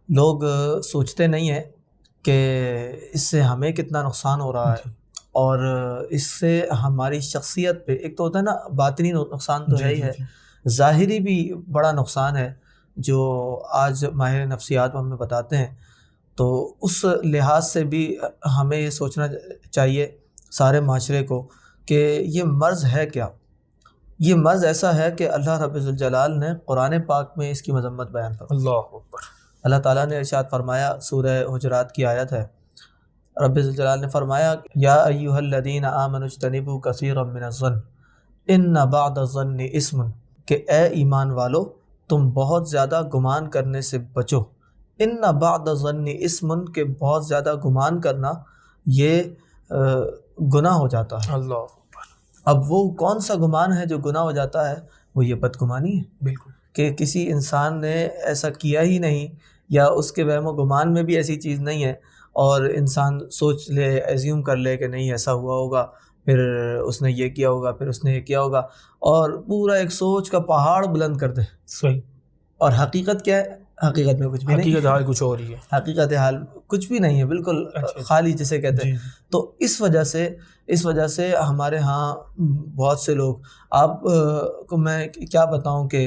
لوگ سوچتے نہیں ہیں کہ اس سے ہمیں کتنا نقصان ہو رہا ہے، اور اس سے ہماری شخصیت پہ ایک تو ہوتا ہے نا باطنی نقصان تو ہے ہی ہے، ظاہری بھی بڑا نقصان ہے جو آج ماہر نفسیات ہمیں بتاتے ہیں۔ تو اس لحاظ سے بھی ہمیں یہ سوچنا چاہیے سارے معاشرے کو کہ یہ مرض ہے کیا۔ یہ مرض ایسا ہے کہ اللہ رب الجلال نے قرآن پاک میں اس کی مذمت بیان فرمائی۔ اللہ اکبر۔ اللہ تعالیٰ نے ارشاد فرمایا، سورہ حجرات کی آیت ہے، رب الجلال نے فرمایا یا ایھا الذین آمنوا اجتنبوا کثیرا من الظن ان بعض الظن اثم، کہ اے ایمان والو تم بہت زیادہ گمان کرنے سے بچو۔ ان بعض الظن اثم، کہ بہت زیادہ گمان کرنا یہ گناہ ہو جاتا ہے۔ اللہ اکبر۔ اب وہ کون سا گمان ہے جو گناہ ہو جاتا ہے؟ وہ یہ بدگمانی ہے، بالکل، کہ کسی انسان نے ایسا کیا ہی نہیں، یا اس کے وہم و گمان میں بھی ایسی چیز نہیں ہے، اور انسان سوچ لے، ایزیوم کر لے کہ نہیں ایسا ہوا ہوگا، پھر اس نے یہ کیا ہوگا، پھر اس نے یہ کیا ہوگا، اور پورا ایک سوچ کا پہاڑ بلند کر دے۔ صحیح۔ اور حقیقت کیا ہے؟ حقیقت میں کچھ بھی نہیں، حقیقت حال کچھ اور ہی ہے، حقیقت حال کچھ بھی نہیں ہے، بالکل خالی جسے کہتے ہیں۔ تو اس وجہ سے ہمارے ہاں بہت سے لوگ، آپ کو میں کیا بتاؤں کہ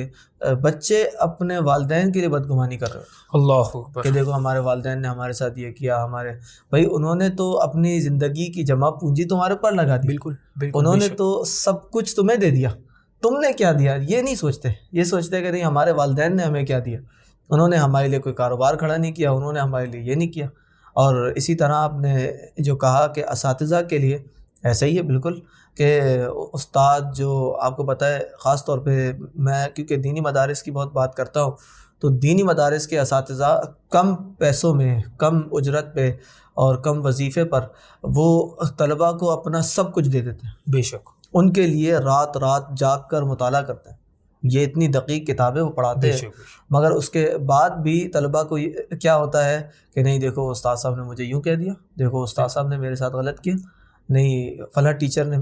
بچے اپنے والدین کے لیے بدگمانی کر رہے ہیں۔ اللہ اکبر۔ کہ دیکھو ہمارے والدین نے ہمارے ساتھ یہ کیا، ہمارے بھائی انہوں نے تو اپنی زندگی کی جمع پونجی تمہارے پر لگا دی، بالکل بالکل، انہوں نے تو سب کچھ تمہیں دے دیا، تم نے کیا دیا یہ نہیں سوچتے۔ یہ سوچتے کہ نہیں ہمارے والدین نے ہمیں کیا دیا، انہوں نے ہمارے لیے کوئی کاروبار کھڑا نہیں کیا، انہوں نے ہمارے لیے یہ نہیں کیا۔ اور اسی طرح آپ نے جو کہا کہ اساتذہ کے لیے ایسا ہی ہے بالکل، کہ استاد جو آپ کو پتہ ہے، خاص طور پہ میں کیونکہ دینی مدارس کی بہت بات کرتا ہوں، تو دینی مدارس کے اساتذہ کم پیسوں میں، کم اجرت پہ اور کم وظیفے پر وہ طلباء کو اپنا سب کچھ دے دیتے ہیں۔ بے شک، ان کے لیے رات رات جاگ کر مطالعہ کرتے ہیں، یہ اتنی دقیق کتابیں وہ پڑھاتے ہیں، مگر اس کے بعد بھی طلباء کو کیا ہوتا ہے کہ نہیں دیکھو استاد صاحب نے مجھے یوں کہہ دیا، دیکھو استاد صاحب نے میرے ساتھ غلط کیا، نہیں فلاں ٹیچر نے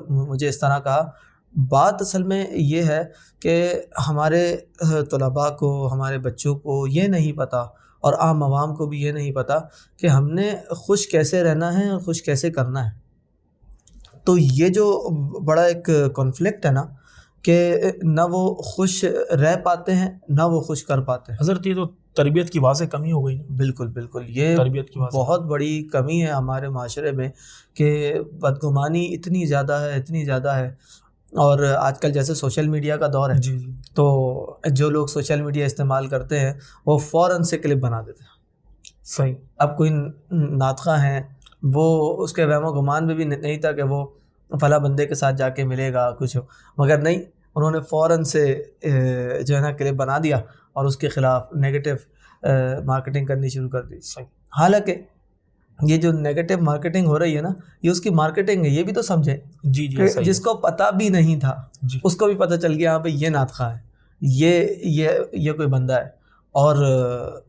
مجھے اس طرح کہا۔ بات اصل میں یہ ہے کہ ہمارے طلباء کو، ہمارے بچوں کو یہ نہیں پتہ، اور عام عوام کو بھی یہ نہیں پتہ کہ ہم نے خوش کیسے رہنا ہے اور خوش کیسے کرنا ہے۔ تو یہ جو بڑا ایک کانفلکٹ ہے نا، کہ نہ وہ خوش رہ پاتے ہیں نہ وہ خوش کر پاتے ہیں۔ حضرت یہ تو تربیت کی واضح کمی ہو گئی نا۔ بالکل بالکل، یہ تربیت کی واضح بہت بڑی کمی ہے ہمارے معاشرے میں، کہ بدگمانی اتنی زیادہ ہے۔ اور آج کل جیسے سوشل میڈیا کا دور ہے، جی، تو جو لوگ سوشل میڈیا استعمال کرتے ہیں وہ فوراً سے کلپ بنا دیتے ہیں۔ صحیح۔ اب کوئی نعت خواں ہیں، وہ اس کے وہم و گمان میں بھی نہیں تھا کہ وہ فلاں بندے کے ساتھ جا کے ملے گا کچھ، مگر نہیں، انہوں نے فوراً سے جو ہے نا کلپ بنا دیا اور اس کے خلاف نیگیٹو مارکیٹنگ کرنی شروع کر دی۔ حالانکہ یہ جو نیگیٹو مارکیٹنگ ہو رہی ہے نا، یہ اس کی مارکیٹنگ ہے، یہ بھی تو سمجھیں۔ جی جی، کہ جس کو پتہ بھی نہیں تھا اس کو بھی پتہ چل گیا ہاں بھئی یہ نعت خواں ہے، یہ کوئی بندہ ہے، اور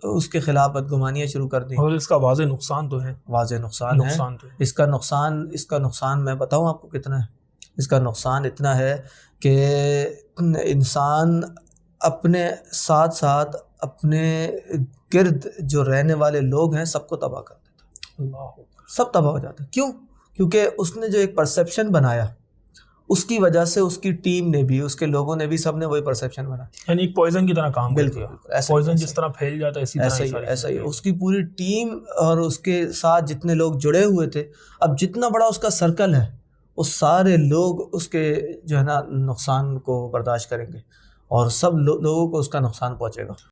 اس کے خلاف بدگمانیاں شروع کر دیں۔ اور اس کا واضح نقصان تو ہے، واضح نقصان ہے۔ اس کا نقصان میں بتاؤں آپ کو کتنا ہے؟ اس کا نقصان اتنا ہے کہ انسان اپنے ساتھ ساتھ اپنے گرد جو رہنے والے لوگ ہیں سب کو تباہ کر دیتا ہے، سب تباہ ہو جاتا ہے۔ کیوں؟ کیونکہ اس نے جو ایک پرسیپشن بنایا، اس کی وجہ سے اس کی ٹیم نے بھی، اس کے لوگوں نے بھی، سب نے وہی پرسیپشن بنایا، یعنی ایک پوائزن کی طرح کام کر دیا۔ پوائزن جس طرح پھیل جاتا ہے ایسا ہی اس کی پوری ٹیم اور اس کے ساتھ جتنے لوگ جڑے ہوئے تھے، اب جتنا بڑا اس کا سرکل ہے، اس سارے لوگ اس کے جو ہے نا نقصان کو برداشت کریں گے، اور سب لوگوں کو اس کا نقصان پہنچے گا۔